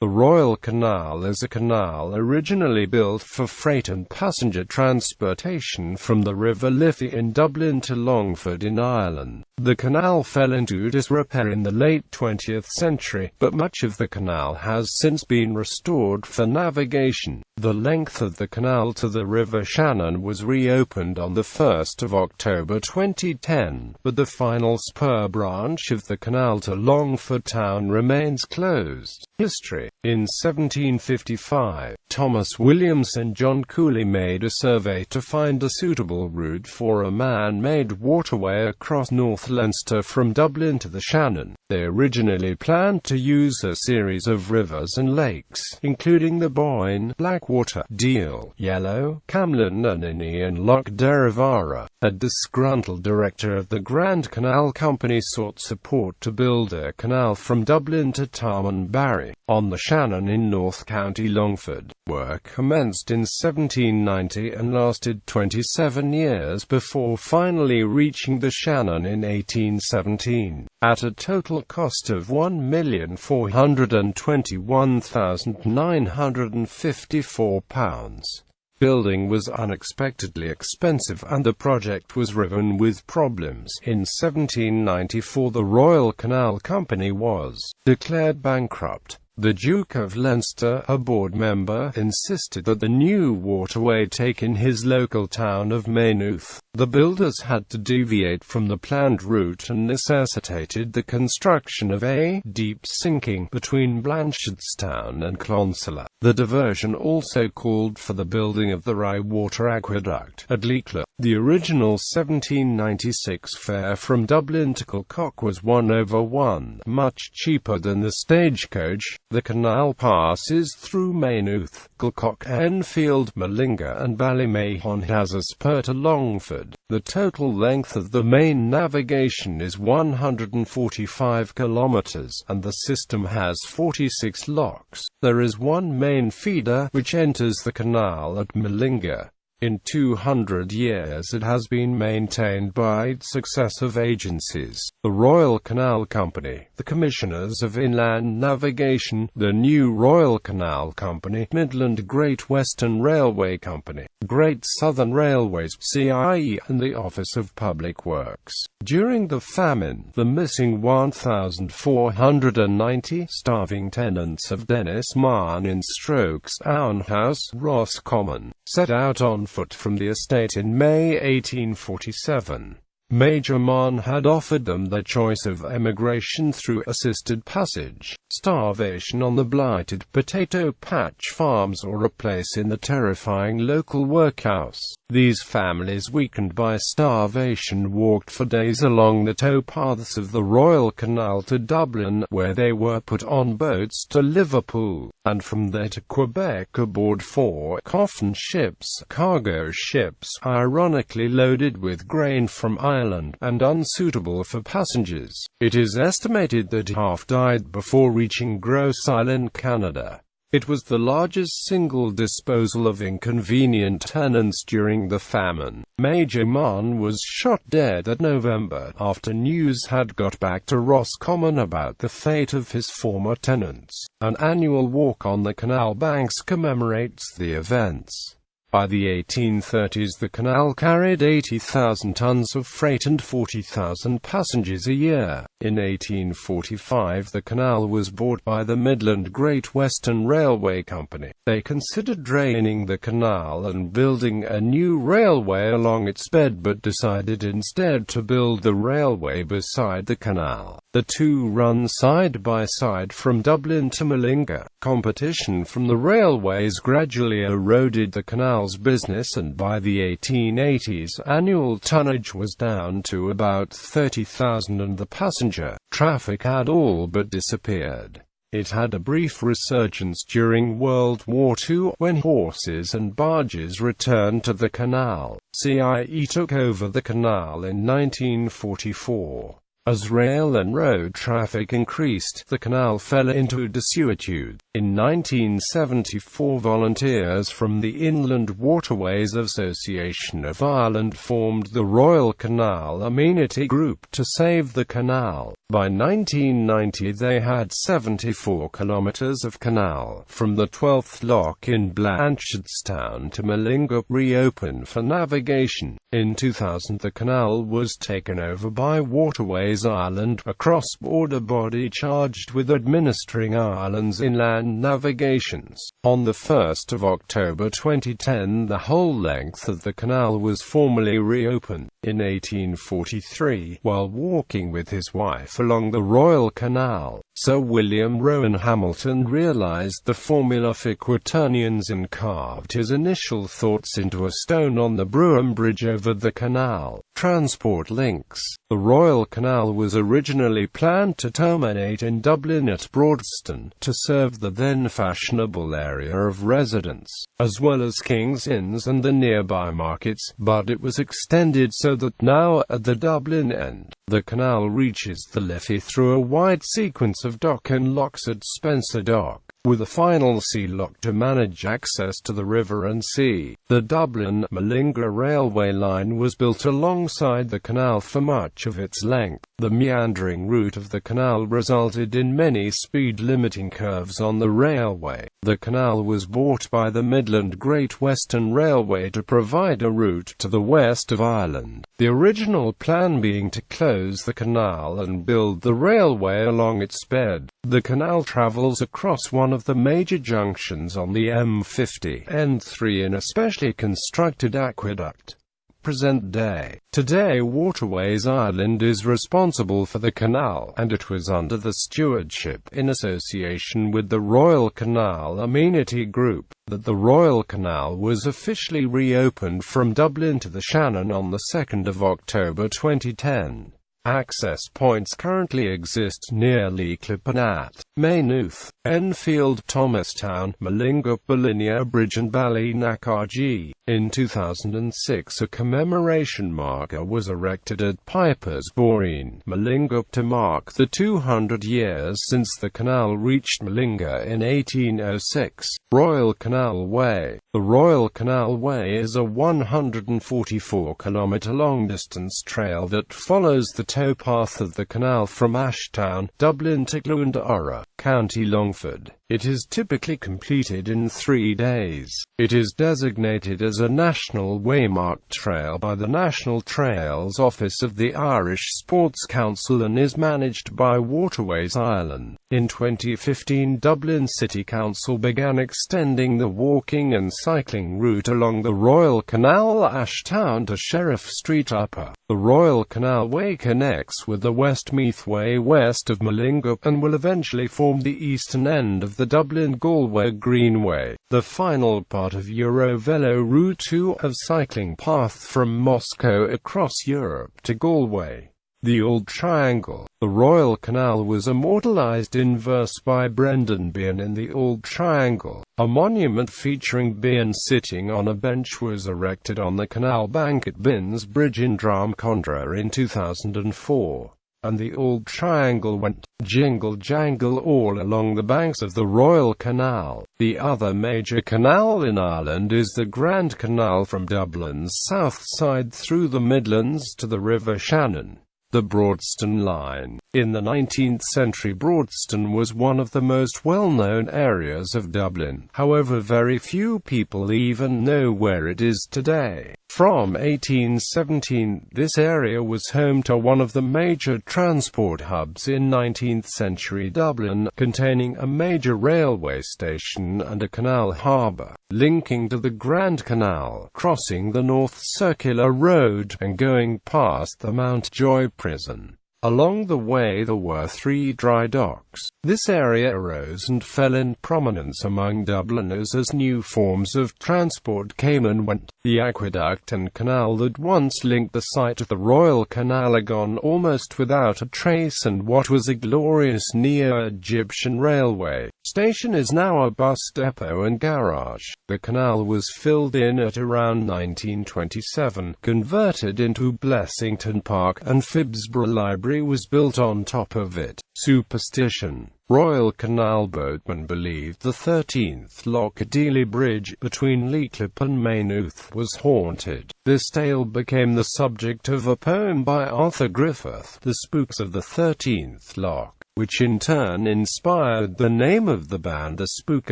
The Royal Canal is a canal originally built for freight and passenger transportation from the River Liffey in Dublin to Longford in Ireland. The canal fell into disrepair in the late 20th century, but much of the canal has since been restored for navigation. The length of the canal to the River Shannon was reopened on 1 October 2010, but the final spur branch of the canal to Longford Town remains closed. History. In 1755, Thomas Williams and John Cooley made a survey to find a suitable route for a man-made waterway across North Leinster from Dublin to the Shannon. They originally planned to use a series of rivers and lakes, including the Boyne, Blackwater, Deal, Yellow, Camlin and Inny and Loch Derivara. A disgruntled director of the Grand Canal Company sought support to build a canal from Dublin to Tarmanbarry, on the Shannon in North County Longford. Work commenced in 1790 and lasted 27 years before finally reaching the Shannon in 1817, at a total cost of £1,421,954. Building was unexpectedly expensive and the project was riven with problems. In 1794 the Royal Canal Company was declared bankrupt. The Duke of Leinster, a board member, insisted that the new waterway take in his local town of Maynooth. The builders had to deviate from the planned route and necessitated the construction of a deep sinking between Blanchardstown and Clonsilla. The diversion also called for the building of the Rye Water Aqueduct at Leclerc. The original 1796 fare from Dublin to Kilcock was 1/1, much cheaper than the stagecoach. The canal passes through Maynooth, Kilcock, Enfield, Mallinga and Ballymahon. It has a spur to Longford. The total length of the main navigation is 145 kilometers, and the system has 46 locks. There is one main feeder, which enters the canal at Mallinga. In 200 years it has been maintained by successive agencies: the Royal Canal Company, the Commissioners of Inland Navigation, the New Royal Canal Company, Midland Great Western Railway Company, Great Southern Railways (CIE), and the Office of Public Works. During the famine, the missing 1,490 starving tenants of Dennis Marn in Strokes Own House, Roscommon, set out on foot from the estate in May 1847. Major Marn had offered them the choice of emigration through assisted passage, starvation on the blighted potato patch farms, or a place in the terrifying local workhouse. These families, weakened by starvation, walked for days along the towpaths of the Royal Canal to Dublin, where they were put on boats to Liverpool, and from there to Quebec aboard 4 coffin ships, cargo ships, ironically loaded with grain from Ireland, and unsuitable for passengers. It is estimated that half died before reaching Grosse Isle, Canada. It was the largest single disposal of inconvenient tenants during the famine. Major Marn was shot dead that November, after news had got back to Roscommon about the fate of his former tenants. An annual walk on the canal banks commemorates the events. By the 1830s the canal carried 80,000 tons of freight and 40,000 passengers a year. In 1845 the canal was bought by the Midland Great Western Railway Company. They considered draining the canal and building a new railway along its bed, but decided instead to build the railway beside the canal. The two run side by side from Dublin to Mallinga. Competition from the railways gradually eroded the canal's business, and by the 1880s annual tonnage was down to about 30,000 and the passenger traffic had all but disappeared. It had a brief resurgence during World War II, when horses and barges returned to the canal. CIE took over the canal in 1944. As rail and road traffic increased, the canal fell into desuetude. In 1974, volunteers from the Inland Waterways Association of Ireland formed the Royal Canal Amenity Group to save the canal. By 1990 they had 74 kilometres of canal, from the 12th lock in Blanchardstown to Mullingar, reopened for navigation. In 2000 the canal was taken over by Waterways Ireland, a cross-border body charged with administering Ireland's inland navigations. On the 1st of October 2010 the whole length of the canal was formally reopened. In 1843, while walking with his wife along the Royal Canal, Sir William Rowan Hamilton realized the formula for quaternions and carved his initial thoughts into a stone on the Brougham Bridge over the canal. Transport links. The Royal Canal was originally planned to terminate in Dublin at Broadston, to serve the then fashionable area of residence, as well as King's Inns and the nearby markets, but it was extended so that now, at the Dublin end, the canal reaches the Liffey through a wide sequence of dock and locks at Spencer Dock, with a final sea lock to manage access to the river and sea. The Dublin-Mullingar railway line was built alongside the canal for much of its length. The meandering route of the canal resulted in many speed-limiting curves on the railway. The canal was bought by the Midland Great Western Railway to provide a route to the west of Ireland, the original plan being to close the canal and build the railway along its bed. The canal travels across one of the major junctions on the M50, N3 in a specially constructed aqueduct. Present day. Today Waterways Ireland is responsible for the canal, and it was under the stewardship, in association with the Royal Canal Amenity Group, that the Royal Canal was officially reopened from Dublin to the Shannon on the 2nd of October 2010. Access points currently exist near Leaclipanat, Maynooth, Enfield, Thomastown, Mullingar, Ballinia Bridge and Ballynacrg. In 2006 a commemoration marker was erected at Pipers Boreen, Mullingar, to mark the 200 years since the canal reached Mullingar in 1806. Royal Canal Way. The Royal Canal Way is a 144-kilometre long-distance trail that follows the towpath of the canal from Ashtown, Dublin to Glendora, County Longford. It is typically completed in 3 days. It is designated as a National Waymarked Trail by the National Trails Office of the Irish Sports Council and is managed by Waterways Ireland. In 2015, Dublin City Council began extending the walking and cycling route along the Royal Canal Ashtown to Sheriff Street Upper. The Royal Canal Way connects with the Westmeath Way west of Mullingar, and will eventually form the eastern end of the Dublin-Galway Greenway, the final part of Eurovelo Route 2 of cycling path from Moscow across Europe to Galway. The Old Triangle. The Royal Canal was immortalised in verse by Brendan Behan in The Old Triangle. A monument featuring Behan sitting on a bench was erected on the canal bank at Binns Bridge in Drumcondra in 2004. And the Old Triangle went jingle-jangle all along the banks of the Royal Canal. The other major canal in Ireland is the Grand Canal from Dublin's south side through the Midlands to the River Shannon. The Broadston Line. In the 19th century, Broadston was one of the most well-known areas of Dublin. However, very few people even know where it is today. From 1817, this area was home to one of the major transport hubs in 19th-century Dublin, containing a major railway station and a canal harbour, linking to the Grand Canal, crossing the North Circular Road, and going past the Mountjoy prison. Along the way there were 3 dry docks. This area arose and fell in prominence among Dubliners as new forms of transport came and went. The aqueduct and canal that once linked the site of the Royal Canal are gone almost without a trace, and what was a glorious Neo-Egyptian railway station is now a bus depot and garage. The canal was filled in at around 1927, converted into Blessington Park and Phibsborough Library debris was built on top of it. Superstition. Royal Canal boatmen believed the 13th lock at Ely Bridge, between Leichlip and Maynooth, was haunted. This tale became the subject of a poem by Arthur Griffith, The Spooks of the 13th Lock, which in turn inspired the name of the band, The Spook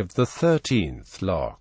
of the 13th Lock.